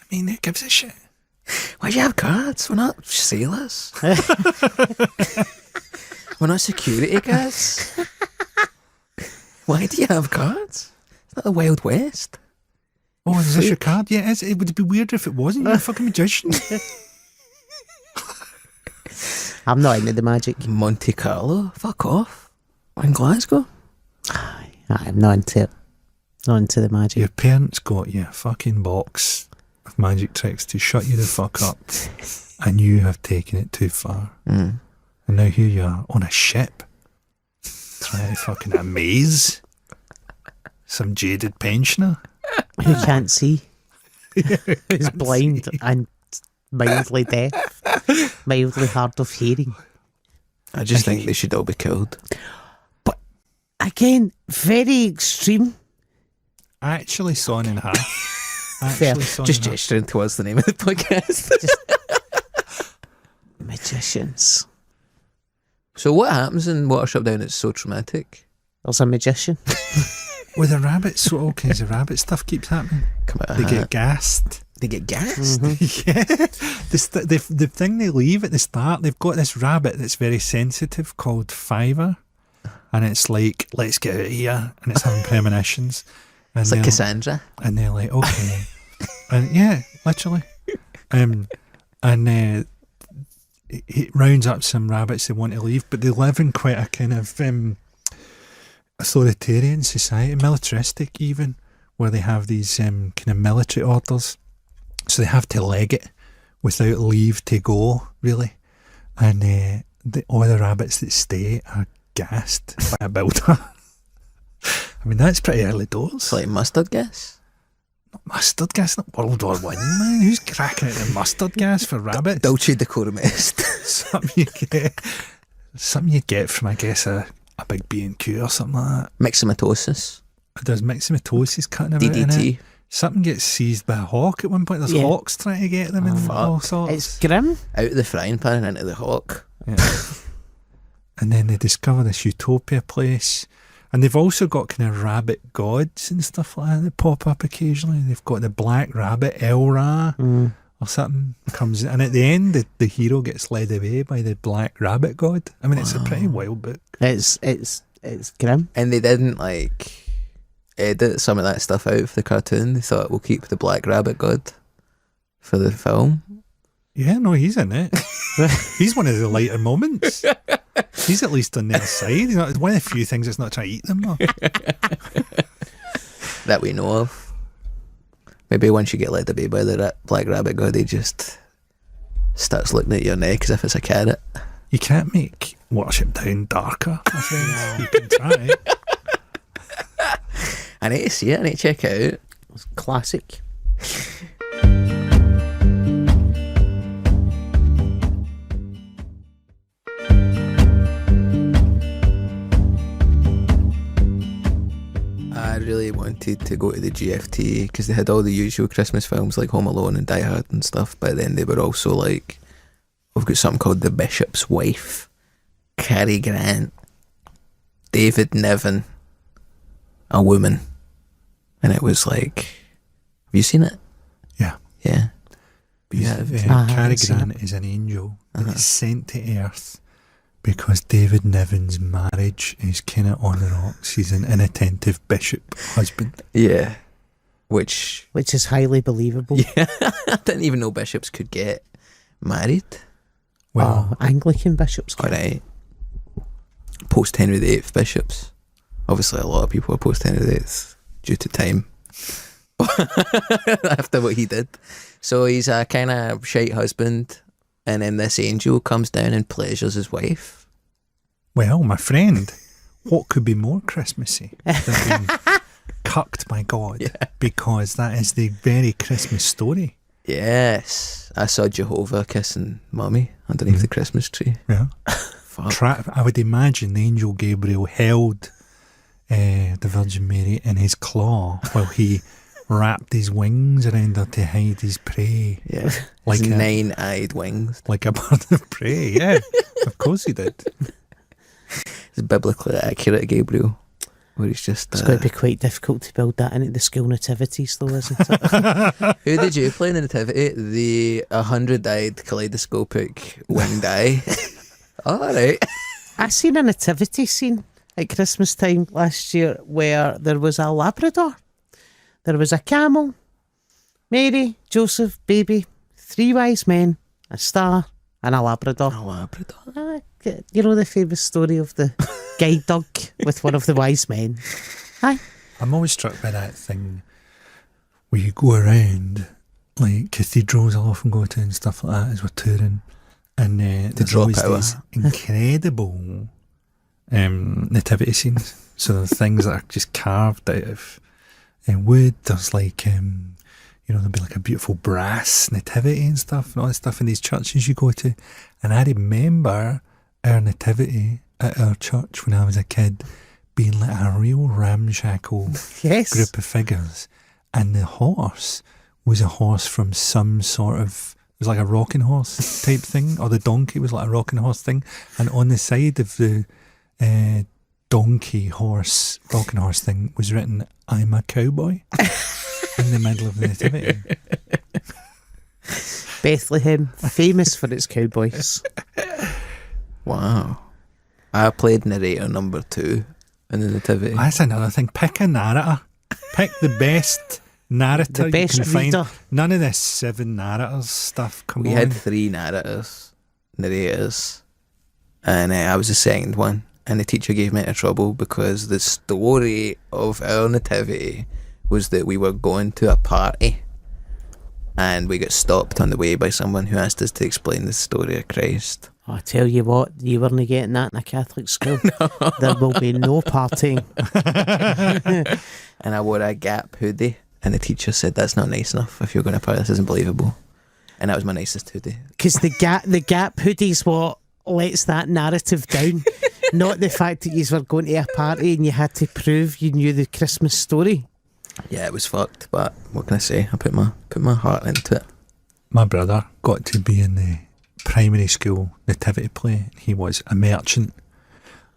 I mean, who gives a shit? Why do you have cards? We're not sailors. We're not security guards. Why do you have cards? It's not the Wild West. Oh, is this your card? Yeah, it is. It would be weird if it wasn't. You're a fucking magician. I'm not into the magic. Monte Carlo? Fuck off. We're in Glasgow. I'm not into it. Not into the magic. Your parents got you a fucking box of magic tricks to shut you the fuck up, and you have taken it too far. Mm. And now here you are on a ship, trying to fucking amaze some jaded pensioner. Who can't see. Who's blind and mildly deaf. Mildly hard of hearing. I just think they should all be killed. But again, very extreme. Actually sawn in half. Fair. Actually sawn Just in half. gesturing towards the name of the podcast. Magicians. So what happens in Watership Down that's so traumatic? There's a magician. With the rabbits, so all kinds of rabbit stuff keeps happening. Come out of They hat. get gassed. They get gassed? Yeah, the thing they leave at the start, they've got this rabbit that's very sensitive called Fiver, and it's like, let's get out of here, and it's having premonitions. And It's like they're- Cassandra. and they're like, okay, and yeah, literally, it rounds up some rabbits they want to leave, but they live in quite a kind of authoritarian society, militaristic even, where they have these kind of military orders. So they have to leg it without leave to go, really. And all the rabbits that stay are gassed by a builder. I mean, that's pretty early doors. It's like mustard gas. Mustard gas, not World War One, man. Who's cracking out the mustard gas for rabbits? Dulce Decorum Est. Something you get from, I guess, a big B&Q or something like that. Myxomatosis. There's myxomatosis cutting about in it. DDT. Something gets seized by a hawk at one point. There's Yeah. hawks trying to get them and fuck. all sorts. It's grim. Out of the frying pan and into the hawk. Yeah. And then they discover this utopia place. And they've also got kind of rabbit gods and stuff like that that pop up occasionally. They've got the black rabbit, El Ra, or something comes in. And at the end, the hero gets led away by the black rabbit god. I mean, it's a pretty wild book. It's grim. And they didn't like edit some of that stuff out for the cartoon. They thought we'll keep the Black Rabbit God for the film. Yeah, no, he's in it. He's one of the lighter moments. He's at least on their side. You know, it's one of the few things that's not trying to eat them, though. That we know of. Maybe once you get led away by the Black Rabbit God, he just starts looking at your neck as if it's a carrot. You can't make Watership Down darker, my friend. You can try. I need to see it. I need to check it out. It's classic. I really wanted to go to the GFT because they had all the usual Christmas films like Home Alone and Die Hard and stuff, but then they were also like, we've got something called The Bishop's Wife, Cary Grant, David Niven, a woman, and it was like, have you seen it? Yeah. Yeah. Because Yeah, I Cary haven't seen Grant is an angel that is sent to Earth because David Niven's marriage is kind of on the rocks. He's an inattentive bishop husband. Yeah. Which is highly believable. yeah, I didn't even know bishops could get married. Well, Anglican bishops. All right. Post Henry VIII bishops. Obviously, a lot of people are post Henry VIII due to time. After what he did. So he's a kind of shite husband, and then this angel comes down and pleasures his wife. well, my friend, what could be more Christmassy than being cucked by God? Yeah. Because that is the very Christmas story. Yes. I saw Jehovah kissing Mummy underneath the Christmas tree. Yeah. Fuck. I would imagine the angel Gabriel held the Virgin Mary in his claw while he wrapped his wings around her to hide his prey. Yeah. Like His a- 9-eyed wings. Like a bird of prey, yeah. Of course he did. It's biblically accurate, Gabriel. Where he's just. It's going to be quite difficult to build that into the school nativities, though, isn't it? Who did you play in the nativity? The 100-eyed kaleidoscopic winged eye. All right. I seen a nativity scene at Christmas time last year where there was a Labrador, there was a camel, Mary, Joseph, baby, 3 wise men, a star, and a Labrador. A Labrador. You know the famous story of the guide dog with one of the wise men? Aye. I'm always struck by that thing where you go around, like cathedrals I often go to and stuff like that as we're touring, and there's draw always power. these incredible nativity scenes. So there are things that are just carved out of wood. There's like, there'll be like a beautiful brass nativity and stuff, and all this stuff in these churches you go to. And I remember our nativity at our church when I was a kid being like a real ramshackle Yes. group of figures, and the horse was a horse from some sort of, it was like a rocking horse type thing, or the donkey was like a rocking horse thing, and on the side of the donkey horse rocking horse thing was written, "I'm a cowboy," in the middle of the nativity. Bethlehem, famous for its cowboys. Wow. I played narrator number 2 in the nativity. That's another thing. Pick a narrator. Pick the best narrator The best you can reader. find. None of this 7 narrators stuff. Come We on. had 3 narrators, and I was the second one. And the teacher gave me into trouble because the story of our nativity was that we were going to a party, and we got stopped on the way by someone who asked us to explain the story of Christ. Oh, I tell you what, you weren't getting that in a Catholic school. There will be no partying. And I wore a Gap hoodie, and the teacher said, "That's not nice enough. If you're going to party, this isn't believable." And that was my nicest hoodie. Because the Gap hoodie's what lets that narrative down. Not the fact that you were going to a party and you had to prove you knew the Christmas story. Yeah, it was fucked, but what can I say? I put my heart into it. My brother got to be in the primary school nativity play. He was a merchant,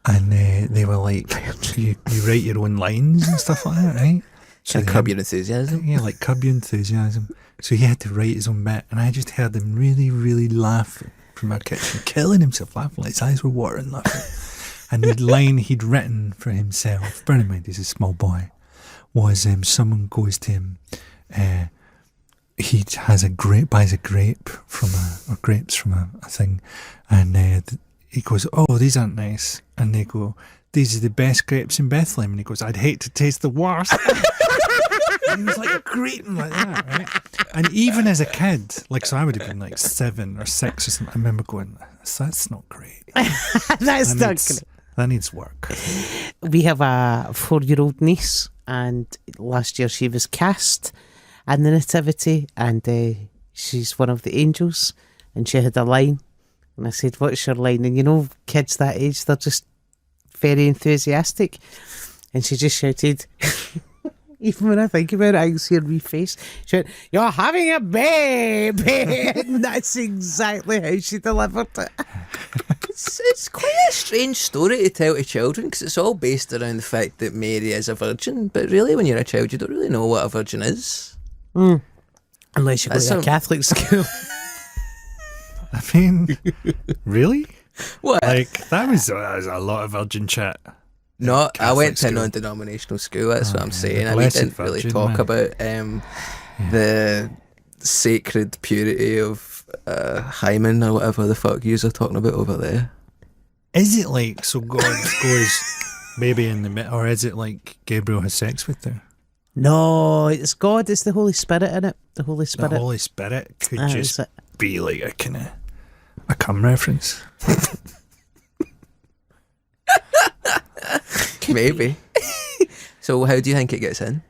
and they were like, you write your own lines and stuff like that, right? So they Curb had- Your Enthusiasm. Yeah, like Curb Your Enthusiasm. So he had to write his own bit, and I just heard him really, really laughing from our kitchen, killing himself laughing, like his eyes were watering laughing. And the line he'd written for himself, bear in mind he's a small boy, was someone goes to him, he has buys a grape or grapes from a thing, and he goes, "Oh, these aren't nice," and they go, "These are the best grapes in Bethlehem," and he goes, "I'd hate to taste the worst." And he was like greeting like that, right? And even as a kid, like, so I would have been like 7 or 6 or something, I remember going, "That's not great. That's not great. That needs work." We have a 4-year-old niece, and last year she was cast in the nativity, and she's one of the angels, and she had a line, and I said, "What's your line?" And you know, kids that age, they're just very enthusiastic, and she just shouted, even when I think about it, I can see her wee face. She went, "You're having a baby!" And that's exactly how she delivered it. It's quite a strange story to tell to children because it's all based around the fact that Mary is a virgin. But really, when you're a child, you don't really know what a virgin is. Unless you go That's to a some- Catholic school. I mean, really? What? Like, that was a lot of virgin chat. No, I Catholic went to a school. non-denominational school. That's what I'm yeah, saying. the And we blessed didn't really Virgin, talk man. about the sacred purity of hymen or whatever the fuck you are talking about over there. Is it like, so God goes maybe in the middle, or is it like Gabriel has sex with her? No, it's God. It's the Holy Spirit in it. The Holy Spirit. The Holy Spirit could Ah, just is it? be like a kind of a cum reference. Maybe. So how do you think it gets in?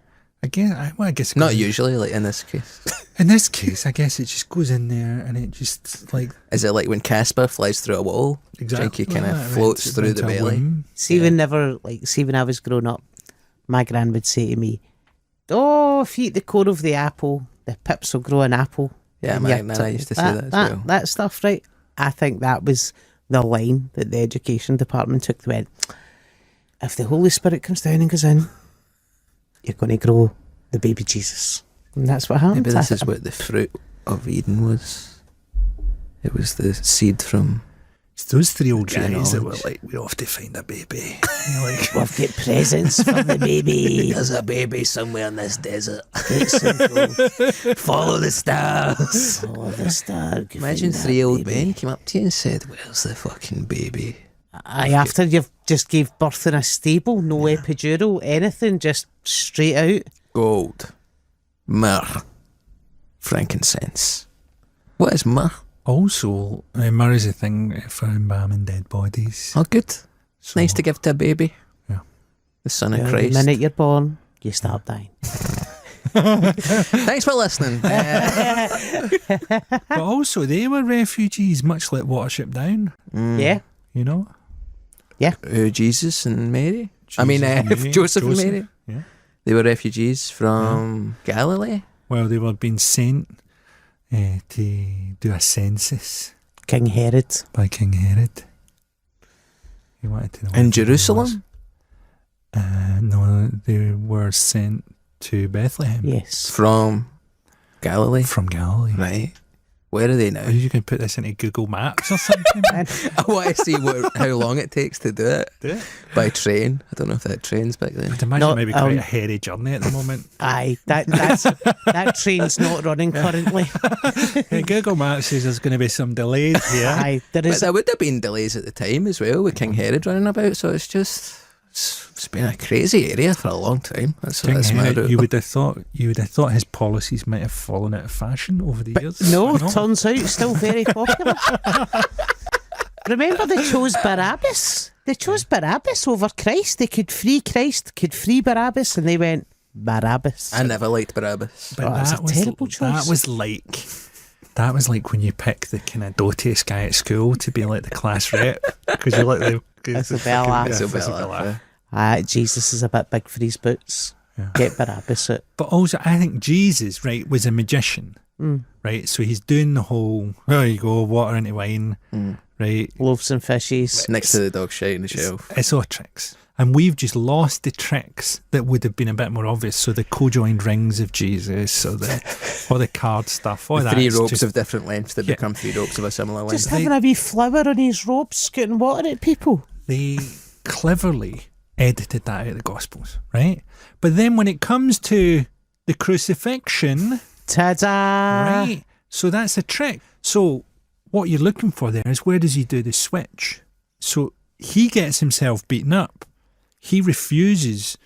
Again, I guess it Not goes- usually, like in this case. In this case, I guess it just goes in there and it just like Is it like when Casper flies through a wall? Jinky kind of that, floats went through the into a belly. womb. See, when I was growing up, my gran would say to me, "Oh, if you eat the core of the apple, the pips will grow an apple." Yeah, And my yeah, nana used to say that as well. That stuff, right? I think that was the line that the education department took. They went, if the Holy Spirit comes down and goes in, you're going to grow the baby Jesus. And that's what happened. Maybe this is what the fruit of Eden was. It was the seed from... It's those three old Tree of guys that were knowledge. like, we have to find a baby. And you're like, We've got presents for the baby. There's a baby somewhere in this desert. It's simple. Follow the stars. Oh, the star. go Imagine find three that old baby. men came up to you and said, "Where's the fucking baby?" Aye, after you've just gave birth in a stable, no epidural, anything, just straight out. Gold, myrrh, frankincense. What is myrrh? also, myrrh is a thing for embalming dead bodies. Oh, good. So- Nice to give to a baby. Yeah. The Son The of Christ. minute you're born, you start dying. Thanks for listening. But also, they were refugees, much like Watership Down, Yeah. you know? Jesus and Mary. I mean, Jesus and Mary, Joseph and Mary. Yeah. They were refugees from Galilee. Well, they were being sent to do a census King Herod. by King Herod. He wanted to know In what the name was. Jerusalem? No, they were sent to Bethlehem Yes. From Galilee. from Galilee. Right. Where are they now? You can put this into Google Maps or something. I want to see how long it takes to do it. Do it. By train. I don't know if they had trains back then. I'd imagine No, it might be quite a hairy journey at the moment. Aye, that train's not running currently. Hey, Google Maps says there's going to be some delays here. Aye, there But is. there would have been delays at the time as well with King Herod running about, so it's been a crazy area for a long time. That's King my Herod, route. you would have thought his policies might have fallen out of fashion over the years. No, Or not? turns out still very popular. Remember, they chose Barabbas. They chose Barabbas over Christ. They could free Christ, could free Barabbas, and they went Barabbas. I never liked Barabbas. But Oh, it's a terrible choice. That was like when you pick the kind of dotiest guy at school to be like the class rep because you like the Isabella. Isabella. Jesus is a bit big for his boots. Yeah. Get Barabbas out. But also, I think Jesus, right, was a magician, right? So he's doing the whole, there you go, water into wine, right? Loaves and fishes. Next to the dog shite on the shelf. It's all tricks. And we've just lost the tricks that would have been a bit more obvious. So the co-joined rings of Jesus, or the card stuff, all that. Three It's ropes just- of different lengths that Yeah. become three ropes of a similar length. Just having a wee flower on his robe, scooting water at people. They cleverly edited that out of the Gospels, right? But then when it comes to the crucifixion, Ta-da! right? So that's a trick. So what you're looking for there is, where does he do the switch? So he gets himself beaten up. He refuses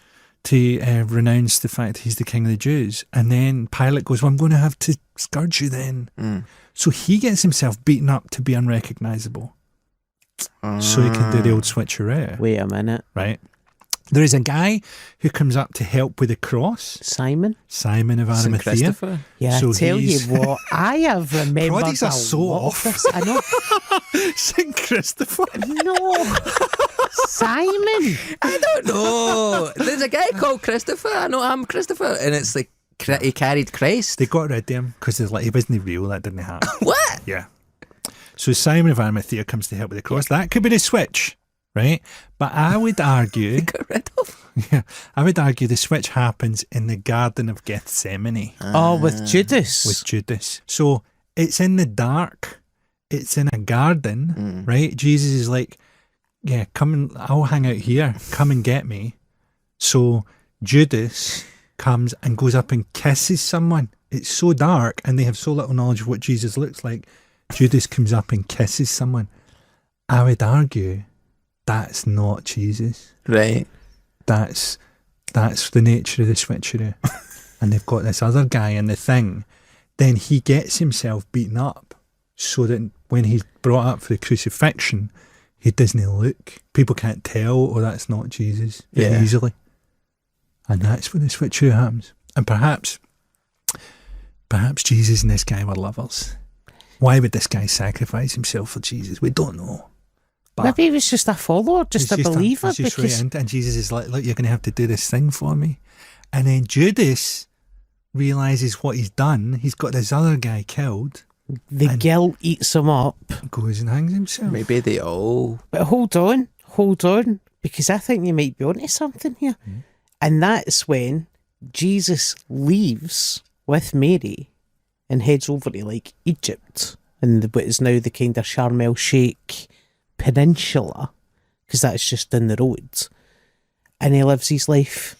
to renounce the fact he's the king of the Jews. And then Pilate goes, well, I'm going to have to scourge you then. So he gets himself beaten up to be unrecognisable. So he can do the old switcheroo, Wait a minute. right? There is a guy who comes up to help with the cross, Simon? Simon of St. Arimathea. Christopher. Yeah, So I tell you he's- what, I have remembered Prodigies are a so lot off. of this. I know. St. Christopher. No. Simon. I don't know. There's a guy called Christopher. I know I'm Christopher. And it's like he carried Christ. They got rid of him because like, he wasn't real. That didn't happen. What? Yeah. So Simon of Arimathea comes to help with the cross. That could be the switch, right? But I would argue, Got rid of. yeah, I would argue the switch happens in the Garden of Gethsemane Oh, with Judas. with Judas. So it's in the dark. it's in a garden, right? Jesus is like, yeah, come and I'll hang out here. Come and get me. So Judas comes and goes up and kisses someone. It's so dark and they have so little knowledge of what Jesus looks like. Judas comes up and kisses someone. I would argue that's not Jesus. Right. That's the nature of the switcheroo. And they've got this other guy in the thing. Then he gets himself beaten up so that when he's brought up for the crucifixion, he doesn't look. People can't tell, oh, that's not Jesus very easily. And that's when the switcheroo happens. And perhaps Jesus and this guy were lovers. Why would this guy sacrifice himself for Jesus? We don't know. But maybe he was just a follower, just a believer. He's just because right, and Jesus is like, look, you're going to have to do this thing for me. And then Judas realises what he's done. He's got this other guy killed. the guilt eats him up. Goes and hangs himself. Maybe they all. But hold on, because I think you might be onto something here. Mm. And that's when Jesus leaves with Mary and heads over to like Egypt and what is now the kind of Sharm el Sheikh Peninsula, because that's just in the road. And he lives his life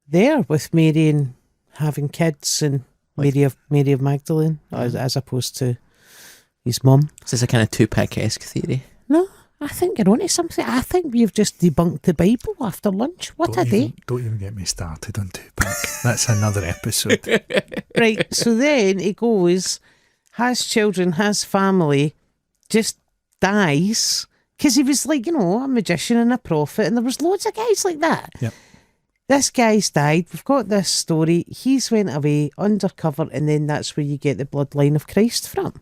there with Mary and having kids and Mary of Magdalene as opposed to his mum. Is this a kind of Tupac-esque theory? No, I think you're onto something. I think we've just debunked the Bible after lunch. What a day. Don't even get me started on Tupac. That's another episode. Right, so then he goes, has children, has family, just dies, because he was like, a magician and a prophet, and there was loads of guys like that. Yep. This guy's died. We've got this story. He's went away undercover, and then that's where you get the bloodline of Christ from.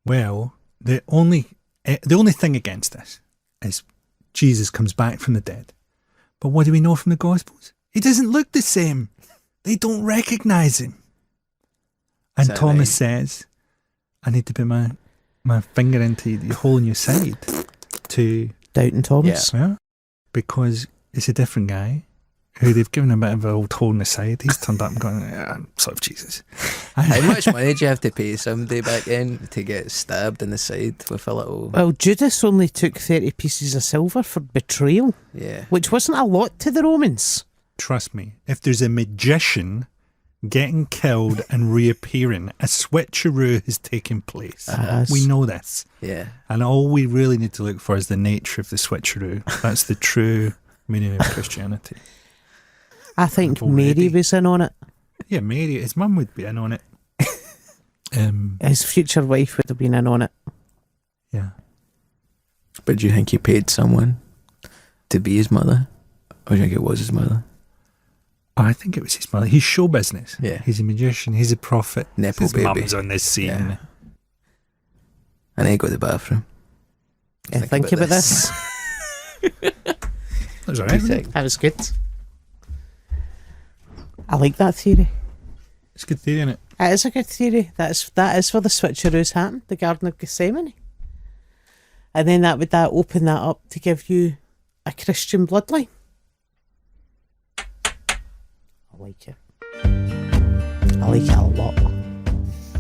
Well, the only thing against this is Jesus comes back from the dead. But what do we know from the Gospels? He doesn't look the same. They don't recognise him. And that Thomas right? says, I need to put my finger into the hole in your side to... Doubting Thomas. Yeah, because it's a different guy who they've given a bit of an old hole in the side. He's turned up and gone, I'm sort of Jesus. How much money did you have to pay somebody back then to get stabbed in the side with a little... Well, Judas only took 30 pieces of silver for betrayal, Yeah. which wasn't a lot to the Romans. Trust me, if there's a magician getting killed and reappearing, a switcheroo has taken place. Has. We know this. Yeah. And all we really need to look for is the nature of the switcheroo. That's the true meaning of Christianity. I think Already. Mary was in on it. Yeah, Mary, his mum would be in on it. His future wife would have been in on it. Yeah. But do you think he paid someone to be his mother? Or do you think it was his mother? I think it was his mother. He's show business. Yeah. He's a magician. He's a prophet. Nepo his baby. mum's on this scene. Yeah. And then he go to the bathroom. Yeah, think about this. That was all right. wasn't it? That was good. I like that theory. It's a good theory, isn't it? It is a good theory. That is where the switcheroos happened, the Garden of Gethsemane. And then that would open that up to give you a Christian bloodline. I like it. I like it a lot.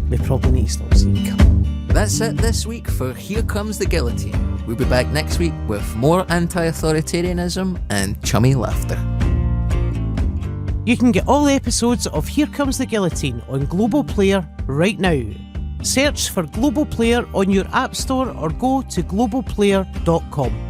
We probably need to stop seeing it. That's it this week for Here Comes the Guillotine. We'll be back next week with more anti-authoritarianism and chummy laughter. You can get all the episodes of Here Comes the Guillotine on Global Player right now. Search for Global Player on your app store or go to globalplayer.com.